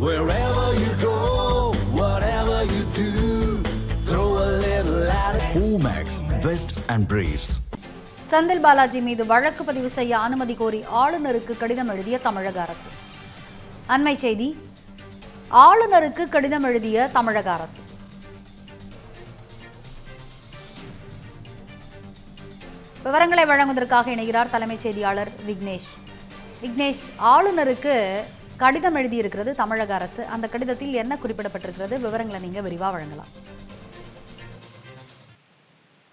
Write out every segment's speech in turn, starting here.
Wherever you go, whatever you do, throw a little at it. Omax, Vest and Briefs. Senthil Balaji மீது வழக்கு பதிவு செய்ய அனுமதி கோரி ஆளுநருக்கு கடிதம் எழுதிய தமிழக அரசு. அண்மை செய்தி. ஆளுநருக்கு கடிதம் எழுதிய தமிழக அரசு. விவரங்களை வழங்குவதற்காக இணைகிறார் தலைமைச் செய்தியாளர் விக்னேஷ். விக்னேஷ், ஆளுநருக்கு கடிதம் எழுதியிருக்கிறது தமிழக அரசு. அந்த கடிதத்தில் என்ன குறிப்பிடப்பட்டிருக்கிறது? விவரங்களை நீங்க விரிவா வழங்கலாம்.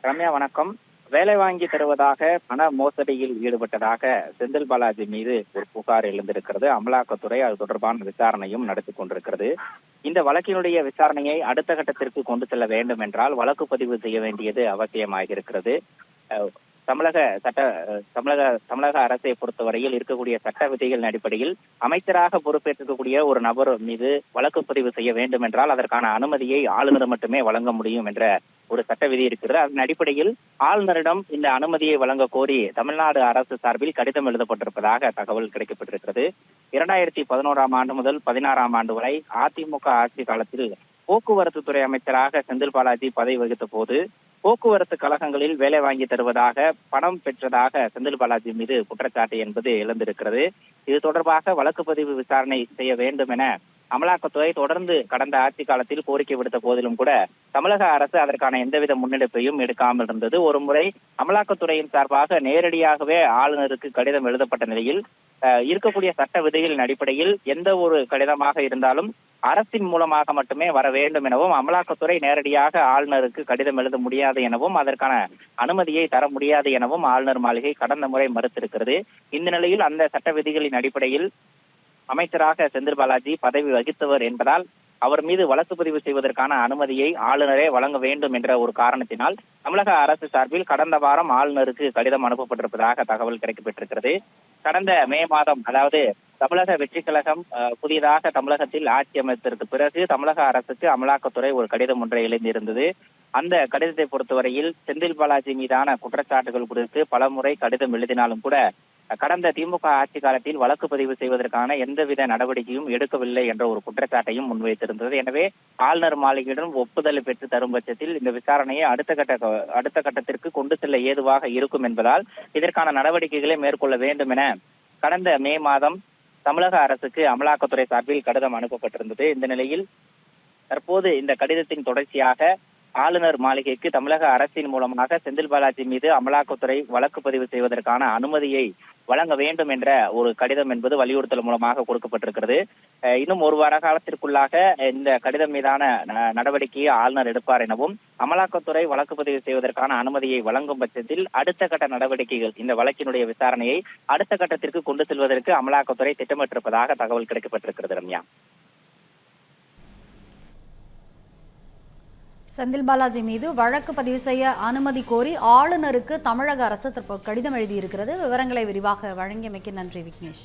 ரம்யா, வணக்கம். வேலை வாங்கி தருவதாக பண மோசடியில் ஈடுபட்டதாக செந்தில் பாலாஜி மீது ஒரு புகார் எழுந்திருக்கிறது. அமலாக்கத்துறை அது தொடர்பான விசாரணையும் நடத்தி கொண்டிருக்கிறது. இந்த வழக்கினுடைய விசாரணையை அடுத்த கட்டத்திற்கு கொண்டு செல்ல வேண்டும் என்றால் வழக்கு பதிவு செய்ய வேண்டியது அவசியமாக இருக்கிறது. தமிழக அரசை பொறுத்தவரையில் இருக்கக்கூடிய சட்ட விதிகளின் அடிப்படையில் அமைச்சராக பொறுப்பேற்றிருக்கக்கூடிய ஒரு நபர் மீது வழக்கு பதிவு செய்ய வேண்டும் என்றால் அதற்கான அனுமதியை ஆளுநர் மட்டுமே வழங்க முடியும் என்ற ஒரு சட்ட விதி இருக்கிறது. அதன் அடிப்படையில் ஆளுநரிடம் இந்த அனுமதியை வழங்க கோரி தமிழ்நாடு அரசு சார்பில் கடிதம் எழுதப்பட்டிருப்பதாக தகவல் கிடைக்கப்பட்டிருக்கிறது. 2011ஆம் ஆண்டு முதல் 16ஆம் ஆண்டு வரை அதிமுக ஆட்சி காலத்தில் போக்குவரத்து துறை அமைச்சராக செந்தில் பாலாஜி பதவி வகித்த போது போக்குவரத்து கழகங்களில் வேலை வாங்கி தருவதாக பணம் பெற்றதாக செந்தில் பாலாஜி மீது குற்றச்சாட்டு என்பது எழுந்திருக்கிறது. இது தொடர்பாக வழக்கு பதிவு விசாரணை செய்ய வேண்டும் என அமலாக்கத்துறை தொடர்ந்து கடந்த ஆட்சி காலத்தில் கோரிக்கை விடுத்த போதிலும் கூட தமிழக அரசு அதற்கான எந்தவித முன்னெடுப்பையும் எடுக்காமல் இருந்தது. ஒரு முறை அமலாக்கத்துறையின் சார்பாக நேரடியாகவே ஆளுநருக்கு கடிதம் எழுதப்பட்ட நிலையில் இருக்கக்கூடிய சட்ட விதிகளின் அடிப்படையில் எந்த ஒரு கடிதமாக இருந்தாலும் அரசின் மூலமாக மட்டுமே வர வேண்டும் எனவும் அமலாக்கத்துறை நேரடியாக ஆளுநருக்கு கடிதம் எழுத முடியாது எனவும் அதற்கான அனுமதியை தர முடியாது எனவும் ஆளுநர் மாளிகை கடந்த முறை மறுத்திருக்கிறது. இந்த நிலையில் அந்த சட்ட விதிகளின் அடிப்படையில் அமைச்சராக செந்தில் பாலாஜி பதவி வகித்தவர் என்பதால் அவர் மீது வழக்கு பதிவு செய்வதற்கான அனுமதியை ஆளுநரே வழங்க வேண்டும் என்ற ஒரு காரணத்தினால் தமிழக அரசு சார்பில் கடந்த வாரம் ஆளுநருக்கு கடிதம் அனுப்பப்பட்டிருப்பதாக தகவல் கிடைக்கப்பட்டிருக்கிறது. கடந்த மே மாதம், அதாவது தமிழக வெற்றி கழகம் புதிதாக தமிழகத்தில் ஆட்சி அமைத்ததற்கு பிறகு தமிழக அரசுக்கு அமலாக்கத்துறை ஒரு கடிதம் ஒன்றை எழுந்திருந்தது. அந்த கடிதத்தை பொறுத்தவரையில் செந்தில் பாலாஜி மீதான குற்றச்சாட்டுகள் குறித்து பலமுறை கடிதம் எழுதினாலும் கூட கடந்த திமுக ஆட்சி காலத்தில் வழக்கு பதிவு செய்வதற்கான எந்தவித நடவடிக்கையும் எடுக்கவில்லை என்ற ஒரு குற்றச்சாட்டையும் முன்வைத்திருந்தது. எனவே ஆளுநர் மாளிகையிடம் ஒப்புதல் பெற்று தரும் பட்சத்தில் இந்த விசாரணையை அடுத்த கட்டத்திற்கு கொண்டு செல்ல ஏதுவாக இருக்கும் என்பதால் இதற்கான நடவடிக்கைகளை மேற்கொள்ள வேண்டும் என கடந்த மே மாதம் தமிழக அரசுக்கு அமலாக்கத்துறை சார்பில் கடிதம் அனுப்பப்பட்டிருந்தது. இந்த நிலையில் தற்போது இந்த கடிதத்தின் தொடர்ச்சியாக ஆளுநர் மாளிகைக்கு தமிழக அரசின் மூலமாக செந்தில் பாலாஜி மீது அமலாக்கத்துறை வழக்கு பதிவு செய்வதற்கான அனுமதியை வழங்க வேண்டும் என்ற ஒரு கடிதம் என்பது வலியுறுத்தல் மூலமாக கொடுக்கப்பட்டிருக்கிறது. இன்னும் ஒரு வார காலத்திற்குள்ளாக இந்த கடிதம் மீதான நடவடிக்கையை ஆளுநர் எடுப்பார் எனவும் அமலாக்கத்துறை வழக்கு பதிவு செய்வதற்கான அனுமதியை வழங்கும் பட்சத்தில் அடுத்த கட்ட நடவடிக்கைகள், இந்த வழக்கினுடைய விசாரணையை அடுத்த கட்டத்திற்கு கொண்டு செல்வதற்கு அமலாக்கத்துறை திட்டமிட்டிருப்பதாக தகவல் கிடைக்கப்பட்டிருக்கிறது. ரம்யா, செந்தில் பாலாஜி மீது வழக்கு பதிவு செய்ய அனுமதி கோரி ஆளுநருக்கு தமிழக அரசு கடிதம் எழுதியிருக்கிறது. விவரங்களை விரிவாக வழங்கியமைக்கு நன்றி விக்னேஷ்.